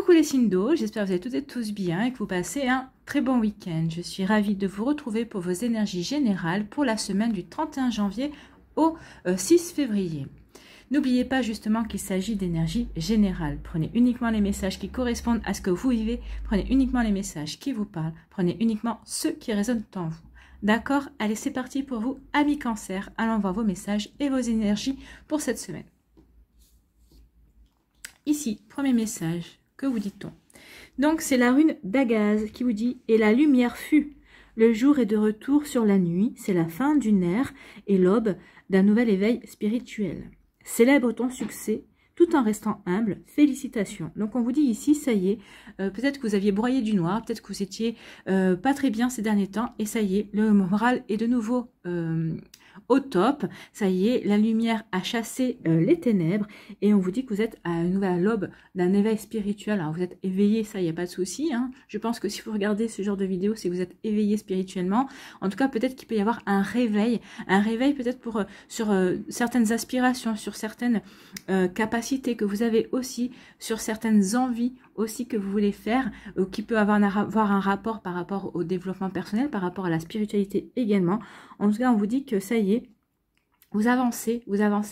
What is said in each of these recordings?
Coucou les signes d'eau, j'espère que vous allez toutes et tous bien et que vous passez un très bon week-end. Je suis ravie de vous retrouver pour vos énergies générales pour la semaine du 31 janvier au 6 février. N'oubliez pas justement qu'il s'agit d'énergie générale. Prenez uniquement les messages qui correspondent à ce que vous vivez, prenez uniquement les messages qui vous parlent, prenez uniquement ceux qui résonnent en vous. D'accord? Allez, c'est parti pour vous, amis Cancer. Allons voir vos messages et vos énergies pour cette semaine. Ici, premier message. Que vous dit-on? Donc, c'est la rune d'Agaz qui vous dit « Et la lumière fut. Le jour est de retour sur la nuit. C'est la fin d'une ère et l'aube d'un nouvel éveil spirituel. Célèbre ton succès tout en restant humble. Félicitations. » Donc, on vous dit ici, ça y est, peut-être que vous aviez broyé du noir, peut-être que vous étiez pas très bien ces derniers temps. Et ça y est, le moral est de nouveau au top. Ça y est, la lumière a chassé les ténèbres et on vous dit que vous êtes à une nouvelle aube d'un éveil spirituel. Alors vous êtes éveillé, ça, il n'y a pas de souci, hein. Je pense que si vous regardez ce genre de vidéo, c'est que vous êtes éveillé spirituellement. En tout cas, peut-être qu'il peut y avoir un réveil peut-être pour sur certaines aspirations, sur certaines capacités que vous avez aussi, sur certaines envies aussi que vous voulez faire, qui peut avoir un rapport par rapport au développement personnel, par rapport à la spiritualité également. En tout cas, on vous dit que ça y est, vous avancez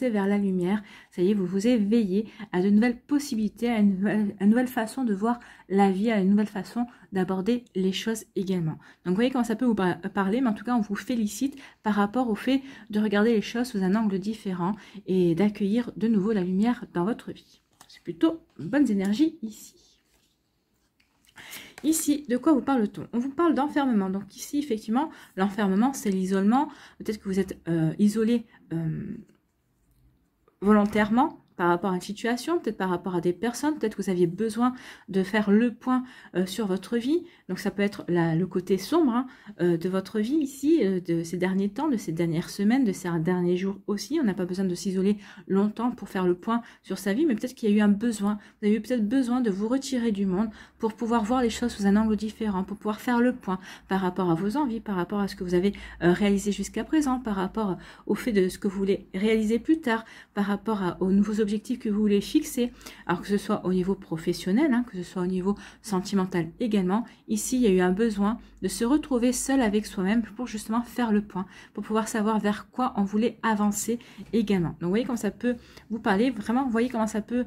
vers la lumière, ça y est, vous vous éveillez à de nouvelles possibilités, à une nouvelle façon de voir la vie, à une nouvelle façon d'aborder les choses également. Donc vous voyez comment ça peut vous parler, mais en tout cas on vous félicite par rapport au fait de regarder les choses sous un angle différent et d'accueillir de nouveau la lumière dans votre vie. C'est plutôt bonnes énergies ici. Ici, de quoi vous parle-t-on? On vous parle d'enfermement. Donc ici, effectivement, l'enfermement, c'est l'isolement. Peut-être que vous êtes isolé volontairement par rapport à une situation, peut-être par rapport à des personnes, peut-être que vous aviez besoin de faire le point sur votre vie. Donc ça peut être le côté sombre hein, de votre vie ici, de ces derniers temps, de ces dernières semaines, de ces derniers jours aussi. On n'a pas besoin de s'isoler longtemps pour faire le point sur sa vie, mais peut-être qu'il y a eu un besoin. Vous avez eu peut-être besoin de vous retirer du monde pour pouvoir voir les choses sous un angle différent, pour pouvoir faire le point par rapport à vos envies, par rapport à ce que vous avez réalisé jusqu'à présent, par rapport au fait de ce que vous voulez réaliser plus tard, par rapport aux nouveaux objectifs que vous voulez fixer, alors que ce soit au niveau professionnel, hein, que ce soit au niveau sentimental également. Ici, il y a eu un besoin de se retrouver seul avec soi-même pour justement faire le point, pour pouvoir savoir vers quoi on voulait avancer également. Donc, vous voyez comment ça peut vous parler, vraiment, vous voyez comment ça peut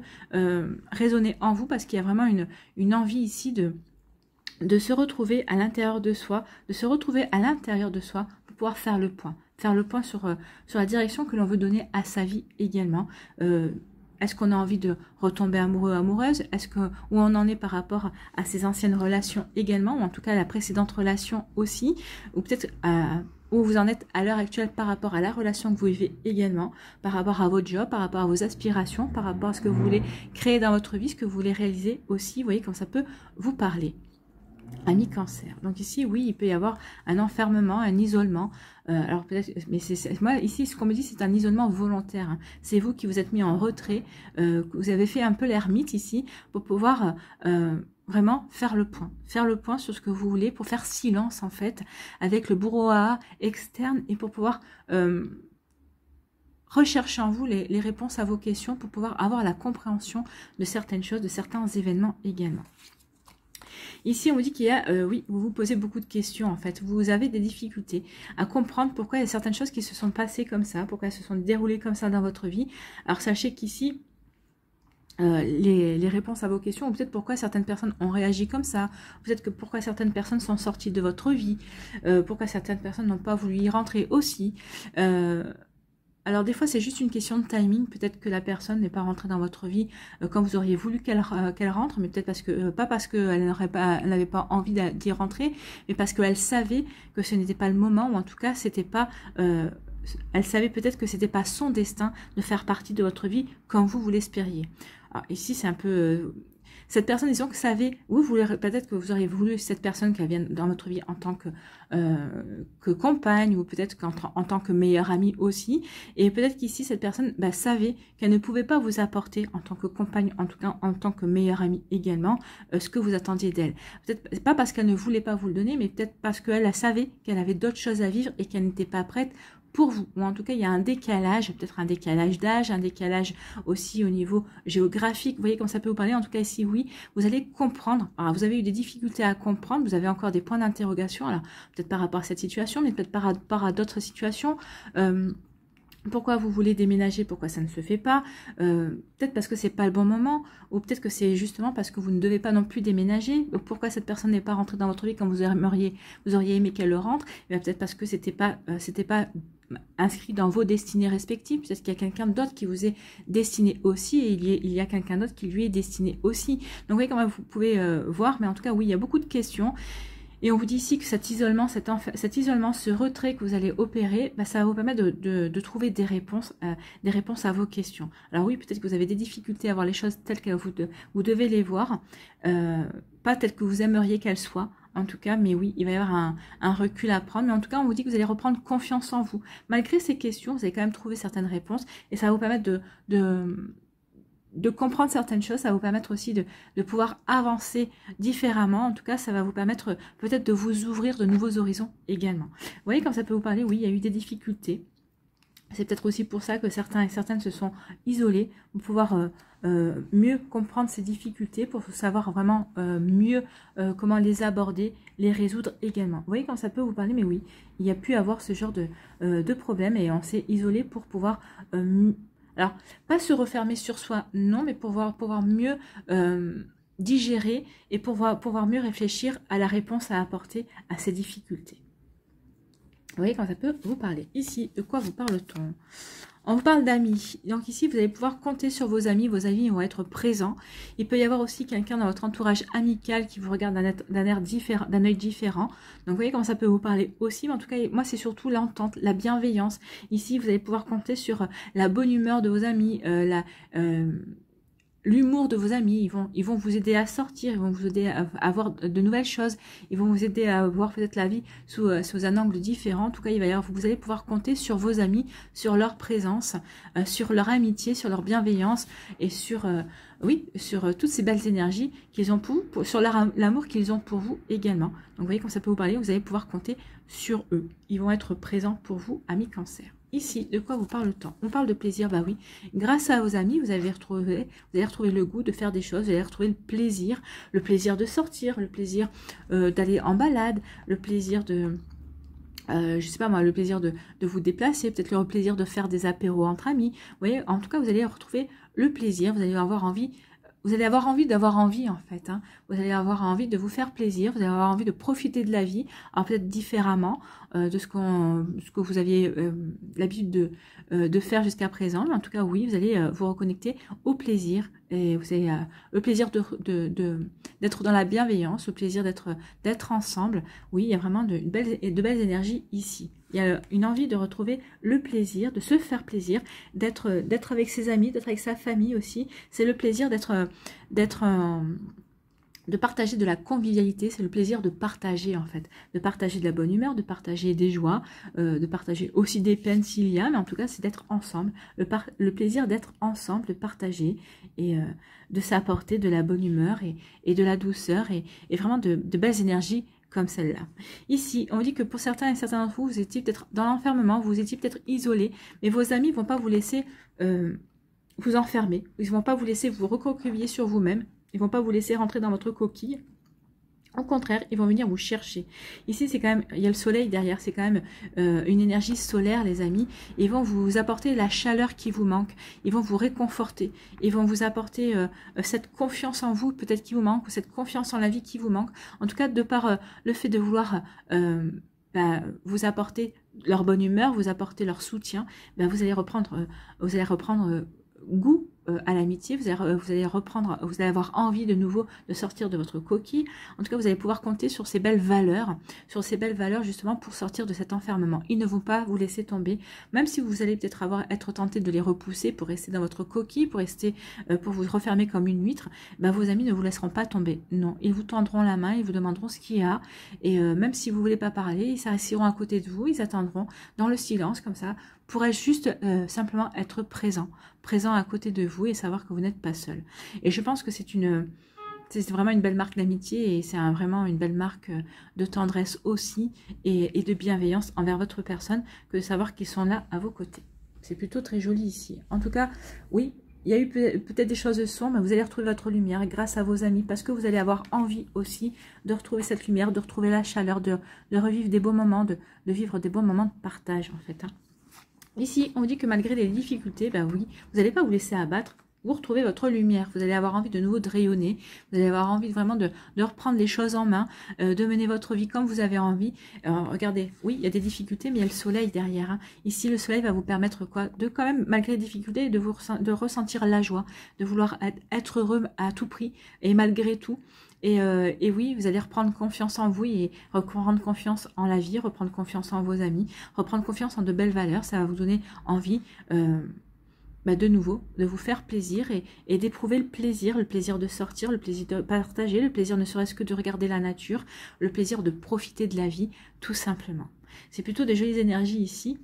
résonner en vous, parce qu'il y a vraiment une envie ici de se retrouver à l'intérieur de soi, pour pouvoir faire le point sur la direction que l'on veut donner à sa vie également. Est-ce qu'on a envie de retomber amoureux, amoureuse? Où on en est par rapport à ses anciennes relations également, ou en tout cas à la précédente relation aussi, ou peut-être où vous en êtes à l'heure actuelle par rapport à la relation que vous vivez également, par rapport à votre job, par rapport à vos aspirations, par rapport à ce que vous voulez créer dans votre vie, ce que vous voulez réaliser aussi. Vous voyez comme ça peut vous parler. Ami Cancer. Donc ici, oui, il peut y avoir un enfermement, un isolement. Alors peut-être, mais moi ici, ce qu'on me dit, c'est un isolement volontaire. Hein. C'est vous qui vous êtes mis en retrait. Vous avez fait un peu l'ermite ici pour pouvoir vraiment faire le point sur ce que vous voulez, pour faire silence en fait avec le brouhaha externe et pour pouvoir rechercher en vous les réponses à vos questions, pour pouvoir avoir la compréhension de certaines choses, de certains événements également. Ici, on vous dit qu'il y a, oui, vous vous posez beaucoup de questions en fait. Vous avez des difficultés à comprendre pourquoi il y a certaines choses qui se sont passées comme ça, pourquoi elles se sont déroulées comme ça dans votre vie. Alors sachez qu'ici, les réponses à vos questions, ou peut-être pourquoi certaines personnes ont réagi comme ça, peut-être que pourquoi certaines personnes sont sorties de votre vie, pourquoi certaines personnes n'ont pas voulu y rentrer aussi. Alors des fois c'est juste une question de timing, peut-être que la personne n'est pas rentrée dans votre vie quand vous auriez voulu qu'elle rentre, mais peut-être parce que pas parce qu'elle n'avait pas envie d'y rentrer, mais parce qu'elle savait que ce n'était pas le moment, ou en tout cas c'était pas elle savait peut-être que c'était pas son destin de faire partie de votre vie comme vous l'espériez. Alors ici c'est un peu cette personne, disons que savait, peut-être que vous auriez voulu cette personne qu'elle vienne dans votre vie en tant que compagne, ou peut-être en tant que meilleure amie aussi. Et peut-être qu'ici, cette personne savait qu'elle ne pouvait pas vous apporter en tant que compagne, en tout cas en tant que meilleure amie également, ce que vous attendiez d'elle. Peut-être pas parce qu'elle ne voulait pas vous le donner, mais peut-être parce qu'elle savait qu'elle avait d'autres choses à vivre et qu'elle n'était pas prête pour vous, ou en tout cas il y a un décalage, peut-être un décalage d'âge, un décalage aussi au niveau géographique, vous voyez comme ça peut vous parler, en tout cas ici oui, vous allez comprendre, alors vous avez eu des difficultés à comprendre, vous avez encore des points d'interrogation, alors peut-être par rapport à cette situation, mais peut-être par rapport à d'autres situations, pourquoi vous voulez déménager, pourquoi ça ne se fait pas, peut-être parce que c'est pas le bon moment, ou peut-être que c'est justement parce que vous ne devez pas non plus déménager, ou pourquoi cette personne n'est pas rentrée dans votre vie quand vous auriez aimé qu'elle le rentre, et peut-être parce que c'était pas inscrit dans vos destinées respectives, peut-être qu'il y a quelqu'un d'autre qui vous est destiné aussi, et il y a quelqu'un d'autre qui lui est destiné aussi, donc vous voyez comment vous pouvez voir, mais en tout cas oui, il y a beaucoup de questions. Et on vous dit ici que cet isolement, ce retrait que vous allez opérer, bah, ça va vous permettre de trouver des réponses à vos questions. Alors oui, peut-être que vous avez des difficultés à voir les choses telles que vous devez les voir, pas telles que vous aimeriez qu'elles soient, en tout cas, mais oui, il va y avoir un recul à prendre. Mais en tout cas, on vous dit que vous allez reprendre confiance en vous. Malgré ces questions, vous allez quand même trouver certaines réponses et ça va vous permettre de comprendre certaines choses, ça va vous permettre aussi de pouvoir avancer différemment. En tout cas, ça va vous permettre peut-être de vous ouvrir de nouveaux horizons également. Vous voyez, comme ça peut vous parler, oui, il y a eu des difficultés. C'est peut-être aussi pour ça que certains et certaines se sont isolés, pour pouvoir mieux comprendre ces difficultés, pour savoir vraiment mieux comment les aborder, les résoudre également. Vous voyez, quand ça peut vous parler, mais oui, il y a pu avoir ce genre de problème et on s'est isolé pour pouvoir... alors, pas se refermer sur soi, non, mais pouvoir mieux digérer et pouvoir mieux réfléchir à la réponse à apporter à ces difficultés. Vous voyez quand ça peut vous parler. Ici, de quoi vous parle-t-on? On vous parle d'amis. Donc ici, vous allez pouvoir compter sur vos amis vont être présents. Il peut y avoir aussi quelqu'un dans votre entourage amical qui vous regarde d'un œil différent. Donc vous voyez comment ça peut vous parler aussi. Mais en tout cas, moi, c'est surtout l'entente, la bienveillance. Ici, vous allez pouvoir compter sur la bonne humeur de vos amis, l'humour de vos amis, ils vont vous aider à sortir, ils vont vous aider à avoir de nouvelles choses, ils vont vous aider à voir peut-être la vie sous un angle différent. En tout cas, vous allez pouvoir compter sur vos amis, sur leur présence, sur leur amitié, sur leur bienveillance et sur toutes ces belles énergies qu'ils ont pour vous, sur l'amour qu'ils ont pour vous également. Donc vous voyez, quand ça peut vous parler, vous allez pouvoir compter sur eux. Ils vont être présents pour vous, amis Cancer. Ici, de quoi vous parle-t-on? On parle de plaisir, bah oui. Grâce à vos amis, vous allez retrouver le goût de faire des choses, vous allez retrouver le plaisir de sortir, le plaisir d'aller en balade, le plaisir de... je sais pas moi, le plaisir de vous déplacer, peut-être le plaisir de faire des apéros entre amis. Vous voyez, en tout cas, vous allez retrouver le plaisir, vous allez avoir envie d'avoir envie en fait. Hein. Vous allez avoir envie de vous faire plaisir, vous allez avoir envie de profiter de la vie, alors peut-être différemment de ce que vous aviez l'habitude de faire jusqu'à présent. Mais en tout cas, oui, vous allez vous reconnecter au plaisir. Et vous avez le plaisir d'être dans la bienveillance, le plaisir d'être ensemble. Oui, il y a vraiment de belles énergies ici. Il y a une envie de retrouver le plaisir, de se faire plaisir, d'être avec ses amis, d'être avec sa famille aussi. C'est le plaisir de partager de la convivialité, c'est le plaisir de partager en fait, de partager de la bonne humeur, de partager des joies, de partager aussi des peines s'il y a, mais en tout cas c'est d'être ensemble, le plaisir d'être ensemble, de partager et de s'apporter de la bonne humeur et de la douceur et vraiment de belles énergies comme celle-là. Ici, on dit que pour certains et certains d'entre vous, vous étiez peut-être dans l'enfermement, vous étiez peut-être isolé, mais vos amis ne vont pas vous laisser vous enfermer, ils ne vont pas vous laisser vous recroqueviller sur vous-même, ils ne vont pas vous laisser rentrer dans votre coquille. Au contraire, ils vont venir vous chercher. Ici, c'est quand même, il y a le soleil derrière, c'est quand même une énergie solaire, les amis. Ils vont vous apporter la chaleur qui vous manque. Ils vont vous réconforter. Ils vont vous apporter cette confiance en vous, peut-être qui vous manque, ou cette confiance en la vie qui vous manque. En tout cas, de par le fait de vouloir vous apporter leur bonne humeur, vous apporter leur soutien, vous allez reprendre goût à l'amitié, vous allez avoir envie de nouveau de sortir de votre coquille. En tout cas, vous allez pouvoir compter sur ces belles valeurs justement pour sortir de cet enfermement. Ils ne vont pas vous laisser tomber, même si vous allez peut-être être tenté de les repousser pour rester dans votre coquille, pour vous refermer comme une huître. Vos amis ne vous laisseront pas tomber. Non, ils vous tendront la main, ils vous demanderont ce qu'il y a, et même si vous voulez pas parler, ils s'assoiront à côté de vous, ils attendront dans le silence comme ça, pour juste simplement être présent à côté de vous et savoir que vous n'êtes pas seul. Et je pense que c'est une C'est vraiment une belle marque d'amitié et c'est vraiment une belle marque de tendresse aussi et de bienveillance envers votre personne que de savoir qu'ils sont là à vos côtés. C'est plutôt très joli ici. En tout cas, oui, il y a eu peut-être des choses sombres, mais vous allez retrouver votre lumière grâce à vos amis parce que vous allez avoir envie aussi de retrouver cette lumière, de retrouver la chaleur, de revivre des beaux moments, de vivre des beaux moments de partage en fait. Hein. Ici, on dit que malgré les difficultés, ben oui, vous n'allez pas vous laisser abattre. Vous retrouvez votre lumière, vous allez avoir envie de nouveau de rayonner, vous allez avoir envie vraiment de reprendre les choses en main, de mener votre vie comme vous avez envie. Alors, regardez, oui, il y a des difficultés, mais il y a le soleil derrière. Hein. Ici, le soleil va vous permettre quoi? De quand même, malgré les difficultés, de ressentir la joie, de vouloir être heureux à tout prix et malgré tout. Et oui, vous allez reprendre confiance en vous et reprendre confiance en la vie, reprendre confiance en vos amis, reprendre confiance en de belles valeurs. Ça va vous donner envie de nouveau, de vous faire plaisir et d'éprouver le plaisir de sortir, le plaisir de partager, le plaisir ne serait-ce que de regarder la nature, le plaisir de profiter de la vie, tout simplement. C'est plutôt des jolies énergies ici.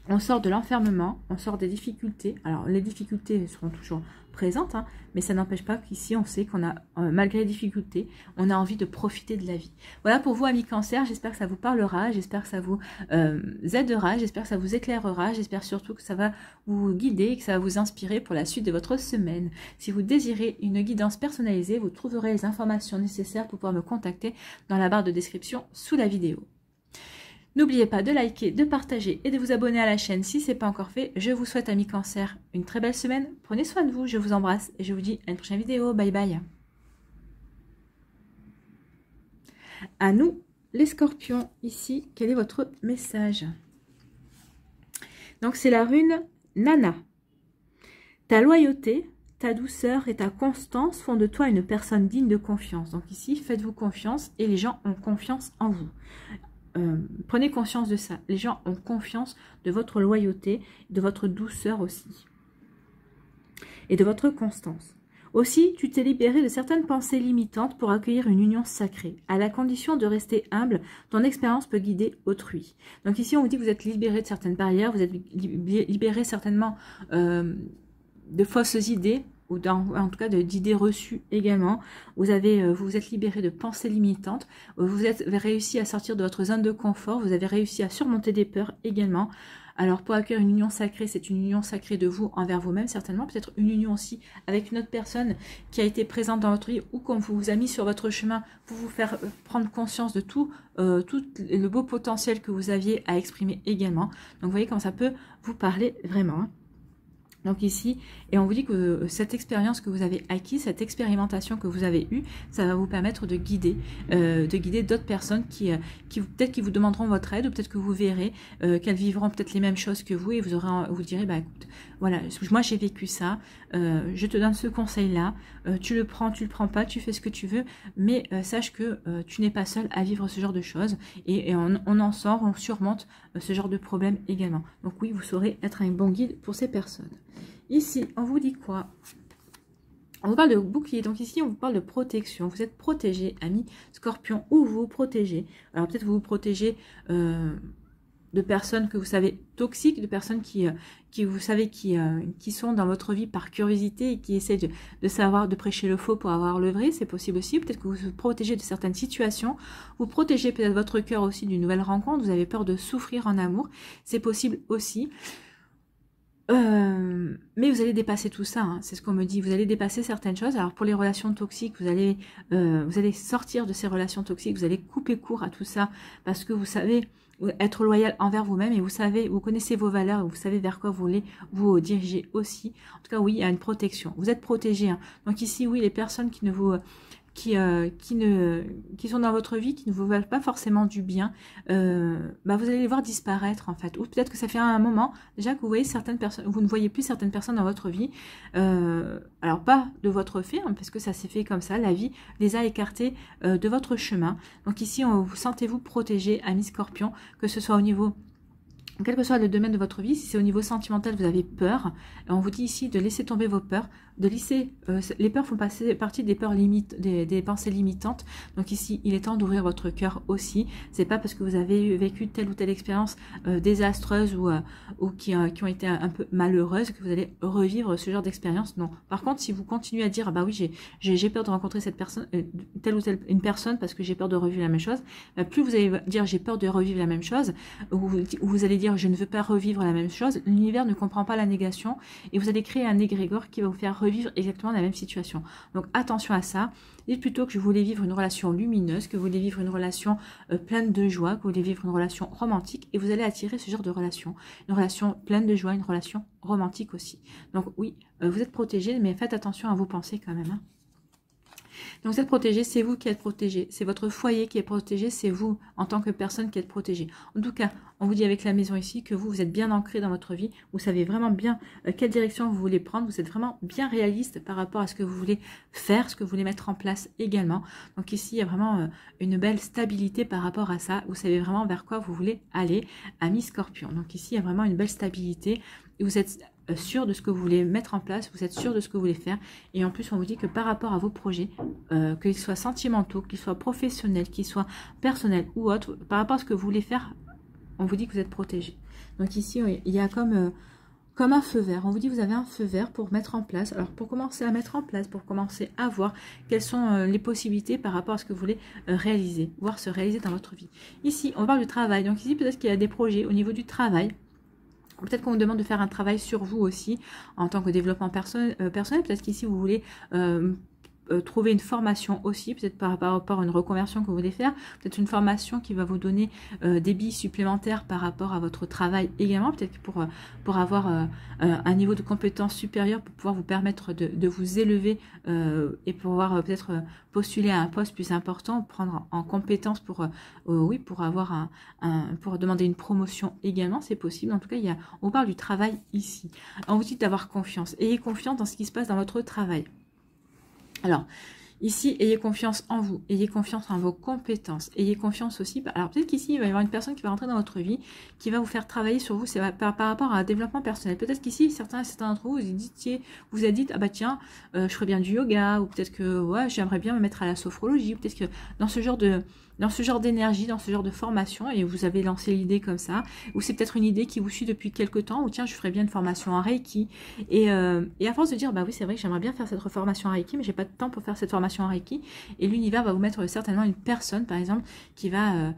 On sort de l'enfermement, on sort des difficultés. Alors, les difficultés seront toujours présentes, hein, mais ça n'empêche pas qu'ici, on sait qu'on a, malgré les difficultés, on a envie de profiter de la vie. Voilà pour vous, amis Cancer. J'espère que ça vous parlera, j'espère que ça vous aidera, j'espère que ça vous éclairera, j'espère surtout que ça va vous guider, que ça va vous inspirer pour la suite de votre semaine. Si vous désirez une guidance personnalisée, vous trouverez les informations nécessaires pour pouvoir me contacter dans la barre de description sous la vidéo. N'oubliez pas de liker, de partager et de vous abonner à la chaîne si ce n'est pas encore fait. Je vous souhaite, amis Cancer, une très belle semaine. Prenez soin de vous, je vous embrasse et je vous dis à une prochaine vidéo. Bye bye. À nous, les Scorpions, ici, quel est votre message? Donc, c'est la rune Nana. Ta loyauté, ta douceur et ta constance font de toi une personne digne de confiance. Donc ici, faites-vous confiance et les gens ont confiance en vous. Prenez conscience de ça. Les gens ont confiance de votre loyauté, de votre douceur aussi. Et de votre constance. Aussi, tu t'es libéré de certaines pensées limitantes pour accueillir une union sacrée. À la condition de rester humble, ton expérience peut guider autrui. Donc ici, on vous dit que vous êtes libéré de certaines barrières, vous êtes libéré certainement de fausses idées, ou en tout cas d'idées reçues également. Vous vous êtes libéré de pensées limitantes, vous avez réussi à sortir de votre zone de confort, vous avez réussi à surmonter des peurs également. Alors pour accueillir une union sacrée, c'est une union sacrée de vous envers vous-même certainement, peut-être une union aussi avec une autre personne qui a été présente dans votre vie ou qu'on vous a mis sur votre chemin pour vous faire prendre conscience de tout le beau potentiel que vous aviez à exprimer également. Donc vous voyez comment ça peut vous parler vraiment. Hein. Donc ici, et on vous dit que cette expérience que vous avez acquise, cette expérimentation que vous avez eue, ça va vous permettre de guider d'autres personnes qui peut-être qui vous demanderont votre aide, ou peut-être que vous verrez qu'elles vivront peut-être les mêmes choses que vous, et vous direz, bah écoute, voilà, moi j'ai vécu ça, je te donne ce conseil-là, tu le prends, tu le prends pas, tu fais ce que tu veux, mais sache que tu n'es pas seul à vivre ce genre de choses, et on en sort, on surmonte ce genre de problème également. Donc oui, vous saurez être un bon guide pour ces personnes. Ici, on vous dit quoi? On vous parle de bouclier. Donc ici, on vous parle de protection. Vous êtes protégé, amis Scorpion, ou vous protégez. Alors peut-être vous vous protégez de personnes que vous savez toxiques, de personnes qui vous savez qui sont dans votre vie par curiosité et qui essaient de savoir, de prêcher le faux pour avoir le vrai. C'est possible aussi. Peut-être que vous vous protégez de certaines situations. Vous protégez peut-être votre cœur aussi d'une nouvelle rencontre. Vous avez peur de souffrir en amour. C'est possible aussi. Mais vous allez dépasser tout ça, hein, c'est ce qu'on me dit, vous allez dépasser certaines choses. Alors pour les relations toxiques, vous allez sortir de ces relations toxiques, vous allez couper court à tout ça, parce que vous savez être loyal envers vous-même, et vous connaissez vos valeurs, et vous savez vers quoi vous voulez vous diriger aussi. En tout cas, oui, il y a une protection, vous êtes protégé. Hein. Donc ici, oui, les personnes qui sont dans votre vie, qui ne vous veulent pas forcément du bien, vous allez les voir disparaître en fait. Ou peut-être que ça fait un moment déjà que vous voyez certaines personnes, vous ne voyez plus certaines personnes dans votre vie. Alors pas de votre fait, hein, parce que ça s'est fait comme ça, la vie les a écartés de votre chemin. Donc ici, vous sentez-vous protégé, amis Scorpion, que ce soit au niveau, quel que soit le domaine de votre vie. Si c'est au niveau sentimental, vous avez peur, on vous dit ici de laisser tomber vos peurs, de lisser. Les peurs font partie des peurs limites, des pensées limitantes. Donc ici, il est temps d'ouvrir votre cœur aussi. C'est pas parce que vous avez vécu telle ou telle expérience désastreuse ou qui ont été un peu malheureuses que vous allez revivre ce genre d'expérience. Non. Par contre, si vous continuez à dire, ah bah oui, j'ai peur de rencontrer cette personne, telle ou telle une personne parce que j'ai peur de revivre la même chose, plus vous allez dire j'ai peur de revivre la même chose, ou vous allez dire je ne veux pas revivre la même chose, l'univers ne comprend pas la négation et vous allez créer un égrégore qui va vous faire revivre exactement la même situation. Donc attention à ça. Dites plutôt que vous voulez vivre une relation lumineuse, que vous voulez vivre une relation pleine de joie, que vous voulez vivre une relation romantique et vous allez attirer ce genre de relation. Une relation pleine de joie, une relation romantique aussi. Donc oui, vous êtes protégé, mais faites attention à vos pensées quand même. Hein. Donc vous êtes protégé, c'est vous qui êtes protégé, c'est votre foyer qui est protégé, c'est vous en tant que personne qui êtes protégé. En tout cas, on vous dit avec la maison ici que vous êtes bien ancré dans votre vie, vous savez vraiment bien quelle direction vous voulez prendre, vous êtes vraiment bien réaliste par rapport à ce que vous voulez faire, ce que vous voulez mettre en place également. Donc ici, il y a vraiment une belle stabilité par rapport à ça, vous savez vraiment vers quoi vous voulez aller, ami Scorpion. Donc ici, il y a vraiment une belle stabilité et vous êtes sûr de ce que vous voulez mettre en place, vous êtes sûr de ce que vous voulez faire et en plus on vous dit que par rapport à vos projets, qu'ils soient sentimentaux, qu'ils soient professionnels, qu'ils soient personnels ou autres, par rapport à ce que vous voulez faire, on vous dit que vous êtes protégé. Donc ici il y a comme un feu vert, on vous dit que vous avez un feu vert pour mettre en place, alors pour commencer à mettre en place, pour commencer à voir quelles sont les possibilités par rapport à ce que vous voulez réaliser, voir se réaliser dans votre vie. Ici on parle du travail, donc ici peut-être qu'il y a des projets au niveau du travail. Peut-être qu'on vous demande de faire un travail sur vous aussi en tant que développement personnel. Peut-être qu'ici, vous voulez trouver une formation aussi, peut-être par rapport à une reconversion que vous voulez faire. Peut-être une formation qui va vous donner des billes supplémentaires par rapport à votre travail également. Peut-être pour avoir un niveau de compétence supérieur pour pouvoir vous permettre de vous élever et pouvoir peut-être postuler à un poste plus important, prendre en compétence pour avoir pour demander une promotion également, c'est possible. En tout cas, on parle du travail ici. On vous dit d'avoir confiance. Ayez confiance dans ce qui se passe dans votre travail. Alors, ici, ayez confiance en vous, ayez confiance en vos compétences, ayez confiance aussi. Alors, peut-être qu'ici, il va y avoir une personne qui va rentrer dans votre vie, qui va vous faire travailler sur vous, c'est par rapport à un développement personnel. Peut-être qu'ici, certains d'entre vous, vous avez dit, ah bah tiens, je ferais bien du yoga, ou peut-être que, ouais, j'aimerais bien me mettre à la sophrologie, ou peut-être que dans ce genre d'énergie, dans ce genre de formation, et vous avez lancé l'idée comme ça, ou c'est peut-être une idée qui vous suit depuis quelques temps, ou tiens, je ferais bien une formation en Reiki, et à force de dire, bah oui, c'est vrai que j'aimerais bien faire cette formation en Reiki, mais j'ai pas de temps pour faire cette formation en Reiki, et l'univers va vous mettre certainement une personne, par exemple, qui va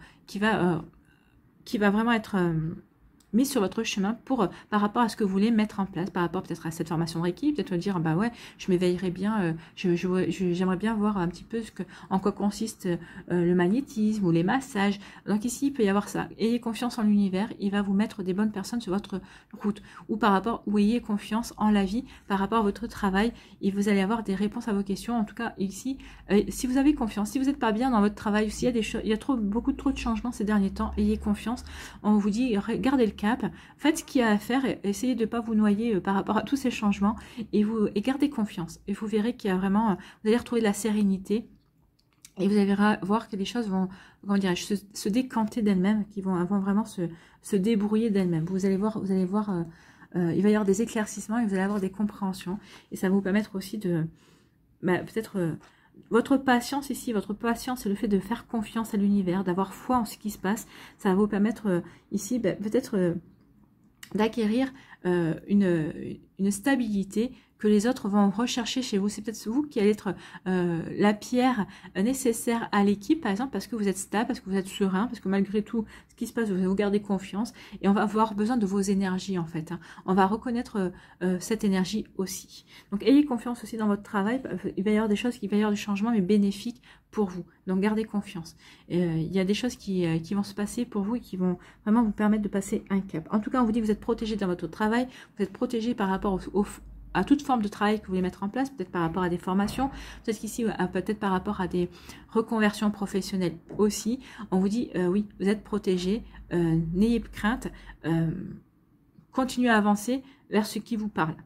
vraiment être mis sur votre chemin par rapport à ce que vous voulez mettre en place, par rapport peut-être à cette formation de Reiki, peut-être dire, bah ouais, je m'éveillerais bien, j'aimerais bien voir un petit peu en quoi consiste le magnétisme ou les massages. Donc ici, il peut y avoir ça. Ayez confiance en l'univers, il va vous mettre des bonnes personnes sur votre route. Ou ayez confiance en la vie par rapport à votre travail, et vous allez avoir des réponses à vos questions. En tout cas, ici, si vous avez confiance, si vous n'êtes pas bien dans votre travail, s'il y a des choses, il y a beaucoup trop de changements ces derniers temps, ayez confiance. On vous dit, gardez le cap. Faites ce qu'il y a à faire et essayez de ne pas vous noyer par rapport à tous ces changements et gardez confiance. Et vous verrez qu'il y a vraiment, vous allez retrouver de la sérénité et vous allez voir que les choses vont, comment dirais-je, se décanter d'elles-mêmes, qui vont vraiment se débrouiller d'elles-mêmes. Vous allez voir, il va y avoir des éclaircissements et vous allez avoir des compréhensions. Et ça va vous permettre aussi de, peut-être... votre patience ici, votre patience et le fait de faire confiance à l'univers, d'avoir foi en ce qui se passe, ça va vous permettre ici peut-être d'acquérir une stabilité que les autres vont rechercher chez vous. C'est peut-être vous qui allez être la pierre nécessaire à l'équipe, par exemple, parce que vous êtes stable, parce que vous êtes serein, parce que malgré tout ce qui se passe, vous gardez confiance et on va avoir besoin de vos énergies en fait. Hein. On va reconnaître cette énergie aussi. Donc ayez confiance aussi dans votre travail. Il va y avoir des choses, il va y avoir des changements, mais bénéfiques pour vous. Donc gardez confiance. Il y a des choses qui vont se passer pour vous et qui vont vraiment vous permettre de passer un cap. En tout cas, on vous dit que vous êtes protégé dans votre travail, vous êtes protégé par rapport à toute forme de travail que vous voulez mettre en place, peut-être par rapport à des formations, peut-être qu'ici, peut-être par rapport à des reconversions professionnelles aussi. On vous dit, oui, vous êtes protégé, n'ayez pas crainte, continuez à avancer vers ce qui vous parle.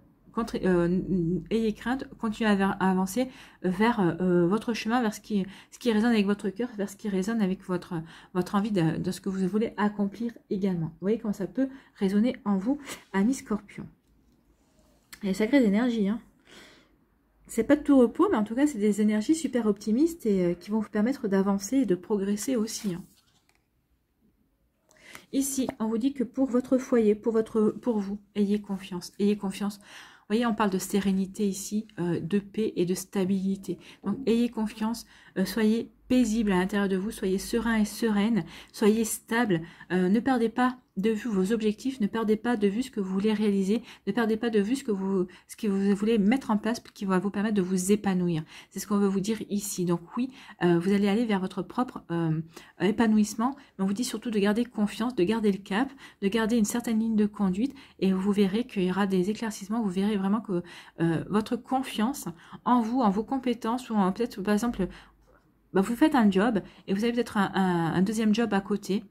Ayez crainte, continuez à avancer vers votre chemin, vers ce qui résonne avec votre cœur, vers ce qui résonne avec votre envie de ce que vous voulez accomplir également. Vous voyez comment ça peut résonner en vous, amis Scorpion. Et sacrée d'énergie, hein. C'est pas de tout repos, mais en tout cas, c'est des énergies super optimistes et qui vont vous permettre d'avancer et de progresser aussi. Hein. Ici, on vous dit que pour votre foyer, pour vous, ayez confiance. Ayez confiance. Vous voyez, on parle de sérénité ici, de paix et de stabilité. Donc, ayez confiance, soyez paisible à l'intérieur de vous, soyez serein et sereine, soyez stable, ne perdez pas de vue vos objectifs, ne perdez pas de vue ce que vous voulez réaliser, ne perdez pas de vue ce que vous voulez mettre en place qui va vous permettre de vous épanouir. C'est ce qu'on veut vous dire ici. Donc oui, vous allez aller vers votre propre épanouissement, mais on vous dit surtout de garder confiance, de garder le cap, de garder une certaine ligne de conduite et vous verrez qu'il y aura des éclaircissements, vous verrez vraiment que votre confiance en vous, en vos compétences ou peut-être par exemple, vous faites un job et vous avez peut-être un deuxième job à côté.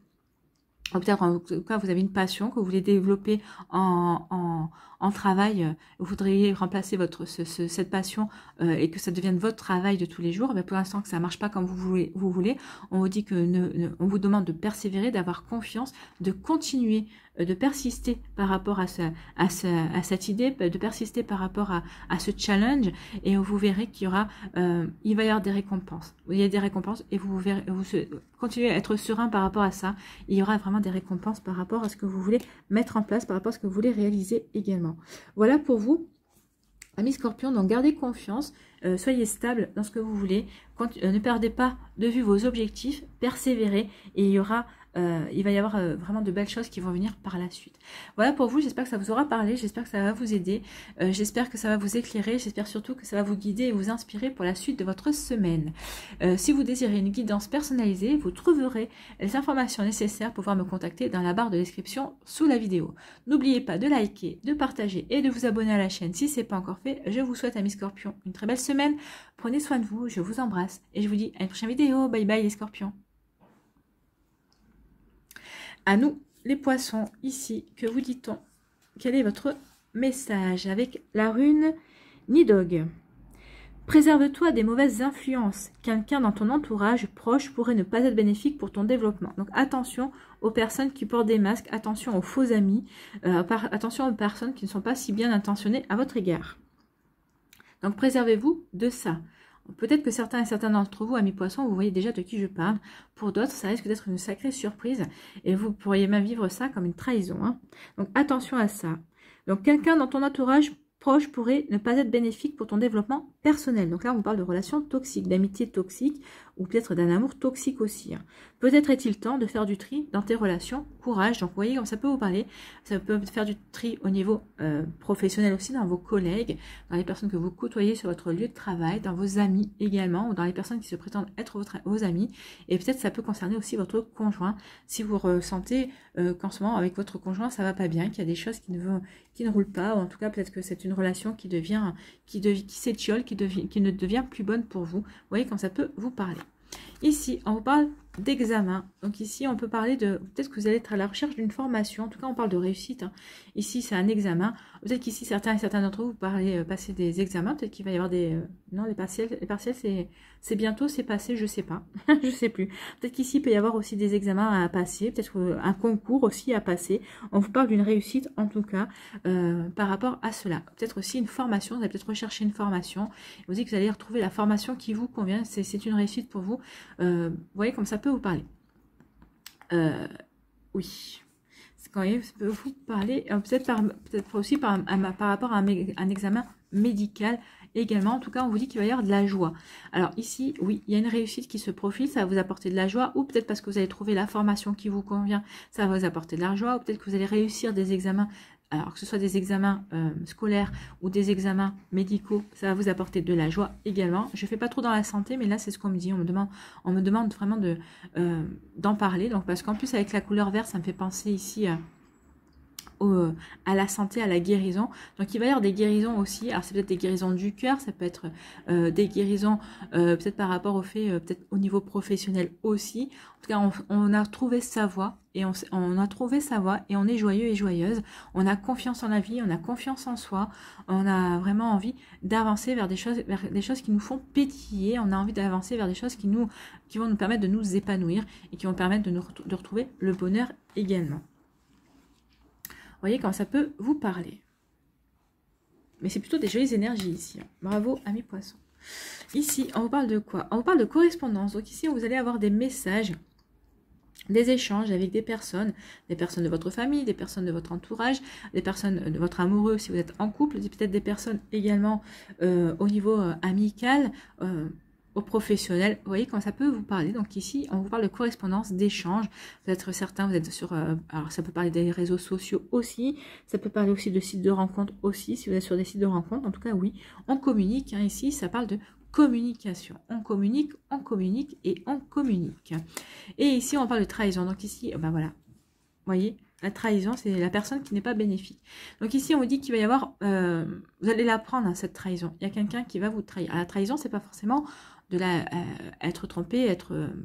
Ou peut-être en tout cas vous avez une passion que vous voulez développer en travail, vous voudriez remplacer cette passion et que ça devienne votre travail de tous les jours. Pour l'instant que ça ne marche pas comme vous voulez, on vous dit que on vous demande de persévérer, d'avoir confiance, de continuer, de persister par rapport à cette idée, de persister par rapport à ce challenge, et vous verrez qu'il y aura, il va y avoir des récompenses. Il y a des récompenses et vous verrez, continuez à être serein par rapport à ça. Il y aura vraiment des récompenses par rapport à ce que vous voulez mettre en place, par rapport à ce que vous voulez réaliser également. Voilà pour vous, amis Scorpion. Donc gardez confiance, soyez stable dans ce que vous voulez, ne perdez pas de vue vos objectifs, persévérez et il va y avoir vraiment de belles choses qui vont venir par la suite. Voilà pour vous, j'espère que ça vous aura parlé, j'espère que ça va vous aider, j'espère que ça va vous éclairer, j'espère surtout que ça va vous guider et vous inspirer pour la suite de votre semaine. Si vous désirez une guidance personnalisée, vous trouverez les informations nécessaires pour pouvoir me contacter dans la barre de description sous la vidéo. N'oubliez pas de liker, de partager et de vous abonner à la chaîne si ce n'est pas encore fait. Je vous souhaite, amis Scorpions, une très belle semaine, prenez soin de vous, je vous embrasse et je vous dis à une prochaine vidéo. Bye bye les Scorpions. À nous, les poissons, ici, que vous dit-on? Quel est votre message avec la rune Nidog? Préserve-toi des mauvaises influences. Quelqu'un dans ton entourage proche pourrait ne pas être bénéfique pour ton développement. Donc attention aux personnes qui portent des masques, attention aux faux amis, attention aux personnes qui ne sont pas si bien intentionnées à votre égard. Donc préservez-vous de ça. Peut-être que certains et certaines d'entre vous, amis poissons, vous voyez déjà de qui je parle. Pour d'autres, ça risque d'être une sacrée surprise et vous pourriez même vivre ça comme une trahison. Hein. Donc attention à ça. Donc quelqu'un dans ton entourage proche pourrait ne pas être bénéfique pour ton développement personnel. Donc là, on parle de relations toxiques, d'amitié toxique ou peut-être d'un amour toxique aussi. Hein. Peut-être est-il temps de faire du tri dans tes relations. Courage. Donc vous voyez, comme ça peut vous parler. Ça peut faire du tri au niveau professionnel aussi, dans vos collègues, dans les personnes que vous côtoyez sur votre lieu de travail, dans vos amis également, ou dans les personnes qui se prétendent être vos amis. Et peut-être ça peut concerner aussi votre conjoint. Si vous ressentez qu'en ce moment, avec votre conjoint, ça va pas bien, qu'il y a des choses qui ne roulent pas, ou en tout cas peut-être que c'est une relation qui s'étiole, qui ne devient plus bonne pour vous. Vous voyez, comme ça peut vous parler. Ici, on vous parle d'examen. Donc ici, on peut parler de... Peut-être que vous allez être à la recherche d'une formation. En tout cas, on parle de réussite. Hein. Ici, c'est un examen. Peut-être qu'ici, certains et certaines d'entre vous parlez passer des examens. Peut-être qu'il va y avoir des... non, les partiels. Les partiels, c'est bientôt, c'est passé, je sais pas. Je sais plus. Peut-être qu'ici, il peut y avoir aussi des examens à passer. Peut-être un concours aussi à passer. On vous parle d'une réussite, en tout cas, par rapport à cela. Peut-être aussi une formation. Vous allez peut-être rechercher une formation. Vous dites que vous allez retrouver la formation qui vous convient. C'est une réussite pour vous. Vous voyez, comme ça peut vous parler. Oui. Quand même, ça peut vous parler, peut-être aussi par rapport à un examen médical également. En tout cas, on vous dit qu'il va y avoir de la joie. Alors ici, oui, il y a une réussite qui se profile, ça va vous apporter de la joie, ou peut-être parce que vous allez trouver la formation qui vous convient, ça va vous apporter de la joie, ou peut-être que vous allez réussir des examens. Alors que ce soit des examens scolaires ou des examens médicaux, ça va vous apporter de la joie également. Je ne fais pas trop dans la santé, mais là c'est ce qu'on me dit. On me demande vraiment d'en parler. Donc parce qu'en plus avec la couleur verte, ça me fait penser ici à la santé, à la guérison. Donc il va y avoir des guérisons aussi. Alors c'est peut-être des guérisons du cœur, ça peut être des guérisons peut-être par rapport au fait, peut-être au niveau professionnel aussi. En tout cas, on a trouvé sa voie et on a trouvé sa voie et on est joyeux et joyeuse. On a confiance en la vie, on a confiance en soi. On a vraiment envie d'avancer vers des choses qui nous font pétiller. On a envie d'avancer vers des choses qui vont nous permettre de nous épanouir et qui vont permettre de retrouver le bonheur également. Vous voyez quand ça peut vous parler. Mais c'est plutôt des jolies énergies ici. Hein. Bravo, amis poissons. Ici, on vous parle de quoi? On vous parle de correspondance. Donc ici, vous allez avoir des messages, des échanges avec des personnes de votre famille, des personnes de votre entourage, des personnes de votre amoureux si vous êtes en couple, peut-être des personnes également au niveau amical, au professionnel. Vous voyez comment ça peut vous parler. Donc ici, on vous parle de correspondance, d'échange. Peut-être certains, vous êtes sur... alors ça peut parler des réseaux sociaux aussi, ça peut parler aussi de sites de rencontres aussi, si vous êtes sur des sites de rencontres. En tout cas, oui, on communique. Hein, ici, ça parle de communication. On communique et on communique. Et ici, on parle de trahison. Donc ici, ben voilà, vous voyez, la trahison, c'est la personne qui n'est pas bénéfique. Donc ici, on vous dit qu'il va y avoir, vous allez l'apprendre, hein, cette trahison. Il y a quelqu'un qui va vous trahir. Alors, la trahison, c'est pas forcément de être trompé,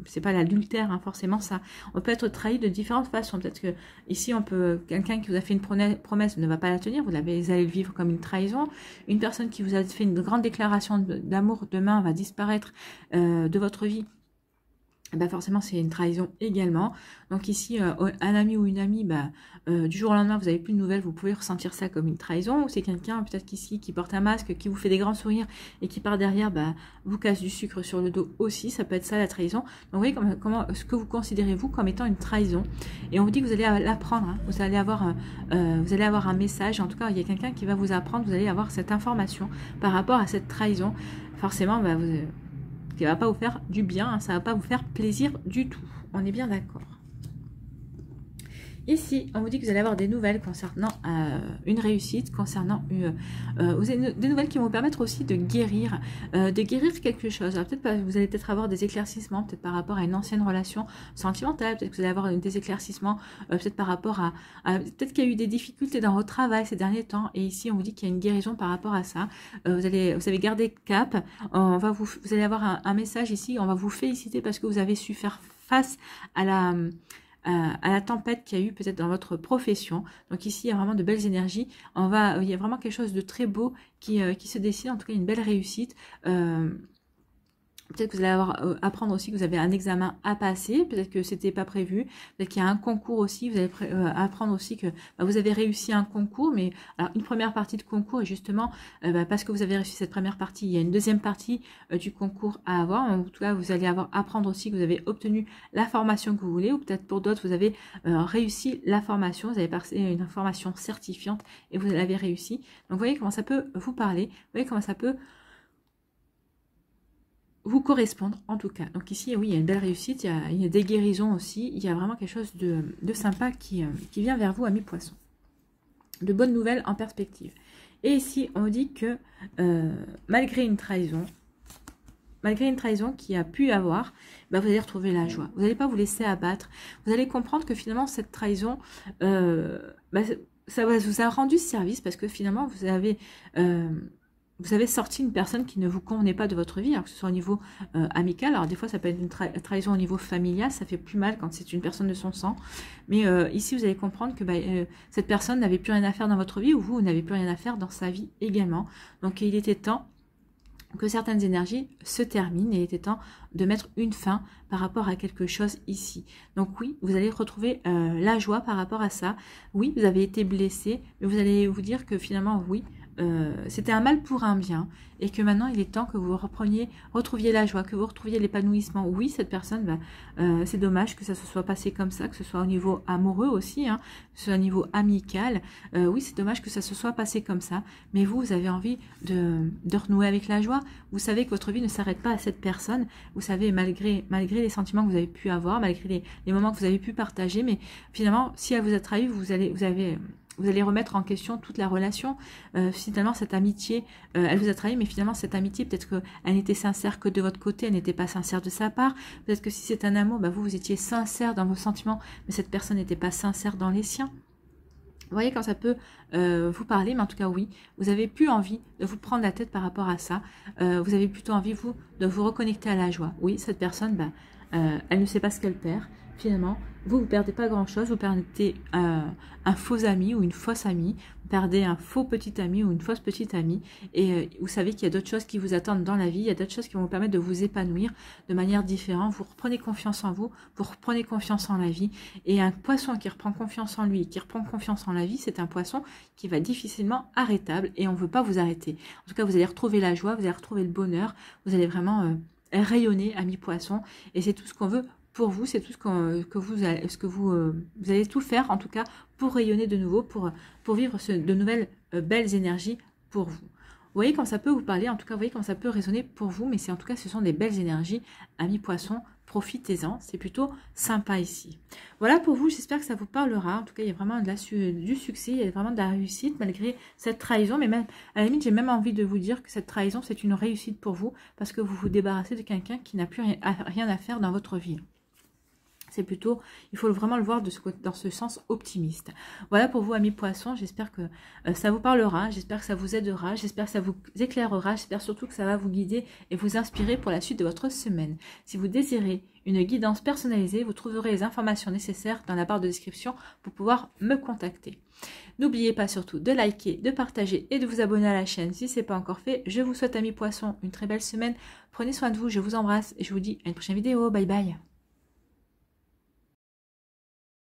c'est pas l'adultère, hein, forcément ça. On peut être trahi de différentes façons. Peut-être que ici, quelqu'un qui vous a fait une promesse ne va pas la tenir. Vous allez le vivre comme une trahison. Une personne qui vous a fait une grande déclaration d'amour demain va disparaître de votre vie. Ben forcément, c'est une trahison également. Donc ici, un ami ou une amie, du jour au lendemain, vous n'avez plus de nouvelles, vous pouvez ressentir ça comme une trahison. Ou c'est quelqu'un, peut-être qu'ici, qui porte un masque, qui vous fait des grands sourires et qui par derrière, vous casse du sucre sur le dos aussi. Ça peut être ça, la trahison. Donc vous voyez ce que vous considérez, vous, comme étant une trahison. Et on vous dit que vous allez l'apprendre. Hein. Vous allez avoir un message. En tout cas, il y a quelqu'un qui va vous apprendre. Vous allez avoir cette information par rapport à cette trahison. Forcément, qui ne va pas vous faire du bien, hein, ça ne va pas vous faire plaisir du tout. On est bien d'accord. Ici, on vous dit que vous allez avoir des nouvelles concernant une réussite, concernant vous avez des nouvelles qui vont vous permettre aussi de guérir quelque chose. Peut-être vous allez peut-être avoir des éclaircissements, peut-être par rapport à une ancienne relation sentimentale, peut-être que vous allez avoir des éclaircissements, peut-être par rapport à peut-être qu'il y a eu des difficultés dans votre travail ces derniers temps, et ici on vous dit qu'il y a une guérison par rapport à ça. Vous avez gardé cap, vous allez avoir un message ici, on va vous féliciter parce que vous avez su faire face à la tempête qu'il y a eu peut-être dans votre profession. Donc ici, il y a vraiment de belles énergies. Il y a vraiment quelque chose de très beau qui se dessine, en tout cas une belle réussite. Peut-être que vous allez apprendre aussi que vous avez un examen à passer, peut-être que c'était pas prévu, peut-être qu'il y a un concours aussi, vous allez apprendre aussi que vous avez réussi un concours, mais alors une première partie de concours, et justement, parce que vous avez réussi cette première partie, il y a une deuxième partie du concours à avoir. En tout cas, vous allez apprendre aussi que vous avez obtenu la formation que vous voulez, ou peut-être pour d'autres, vous avez réussi la formation, vous avez passé une formation certifiante et vous l'avez réussi. Donc, vous voyez comment ça peut vous parler, vous voyez comment ça peut vous correspondre en tout cas. Donc ici, oui, il y a une belle réussite, il y a des guérisons aussi, il y a vraiment quelque chose de sympa qui vient vers vous, amis poissons. De bonnes nouvelles en perspective. Et ici, on dit que malgré une trahison qu'il y a pu avoir, vous allez retrouver la joie. Vous n'allez pas vous laisser abattre. Vous allez comprendre que finalement, cette trahison, ça vous a rendu service parce que finalement, vous avez sorti une personne qui ne vous convenait pas de votre vie, alors que ce soit au niveau amical. Alors des fois, ça peut être une trahison au niveau familial, ça fait plus mal quand c'est une personne de son sang. Mais ici, vous allez comprendre que cette personne n'avait plus rien à faire dans votre vie, ou vous n'avez plus rien à faire dans sa vie également. Donc il était temps que certaines énergies se terminent et il était temps de mettre une fin par rapport à quelque chose ici. Donc oui, vous allez retrouver la joie par rapport à ça. Oui, vous avez été blessé, mais vous allez vous dire que finalement, oui, c'était un mal pour un bien et que maintenant il est temps que vous retrouviez la joie, que vous retrouviez l'épanouissement. Oui, cette personne, c'est dommage que ça se soit passé comme ça, que ce soit au niveau amoureux aussi, hein, que ce soit au niveau amical. Oui, c'est dommage que ça se soit passé comme ça, mais vous avez envie de renouer avec la joie. Vous savez que votre vie ne s'arrête pas à cette personne. Vous savez, malgré les sentiments que vous avez pu avoir, malgré les moments que vous avez pu partager, mais finalement, si elle vous a trahi, vous allez remettre en question toute la relation. Finalement, cette amitié, elle vous a trahi, mais finalement, cette amitié, peut-être qu'elle n'était sincère que de votre côté, elle n'était pas sincère de sa part. Peut-être que si c'est un amour, vous étiez sincère dans vos sentiments, mais cette personne n'était pas sincère dans les siens. Vous voyez quand ça peut vous parler, mais en tout cas, oui, vous avez plus envie de vous prendre la tête par rapport à ça. Vous avez plutôt envie, vous, de vous reconnecter à la joie. Oui, cette personne, elle ne sait pas ce qu'elle perd. finalement, vous ne perdez pas grand-chose, vous perdez un faux ami ou une fausse amie, vous perdez un faux petit ami ou une fausse petite amie, et vous savez qu'il y a d'autres choses qui vous attendent dans la vie, il y a d'autres choses qui vont vous permettre de vous épanouir de manière différente, vous reprenez confiance en vous reprenez confiance en la vie, et un poisson qui reprend confiance en lui, qui reprend confiance en la vie, c'est un poisson qui va difficilement arrêtable, et on ne veut pas vous arrêter. En tout cas, vous allez retrouver la joie, vous allez retrouver le bonheur, vous allez vraiment rayonner, ami poisson, et c'est tout ce qu'on veut pour vous, c'est tout vous allez tout faire en tout cas pour rayonner de nouveau, pour vivre de nouvelles belles énergies pour vous. Vous voyez quand ça peut vous parler, en tout cas vous voyez quand ça peut résonner pour vous, mais c'est en tout cas ce sont des belles énergies, amis poissons, profitez-en, c'est plutôt sympa ici. Voilà pour vous, j'espère que ça vous parlera, en tout cas il y a vraiment du succès, il y a vraiment de la réussite malgré cette trahison, mais même à la limite j'ai même envie de vous dire que cette trahison c'est une réussite pour vous, parce que vous vous débarrassez de quelqu'un qui n'a plus rien à faire dans votre vie. C'est plutôt, il faut vraiment le voir dans ce sens optimiste. Voilà pour vous, amis poissons. J'espère que ça vous parlera, j'espère que ça vous aidera, j'espère que ça vous éclairera, j'espère surtout que ça va vous guider et vous inspirer pour la suite de votre semaine. Si vous désirez une guidance personnalisée, vous trouverez les informations nécessaires dans la barre de description pour pouvoir me contacter. N'oubliez pas surtout de liker, de partager et de vous abonner à la chaîne si ce n'est pas encore fait. Je vous souhaite, amis poissons, une très belle semaine. Prenez soin de vous, je vous embrasse et je vous dis à une prochaine vidéo. Bye bye.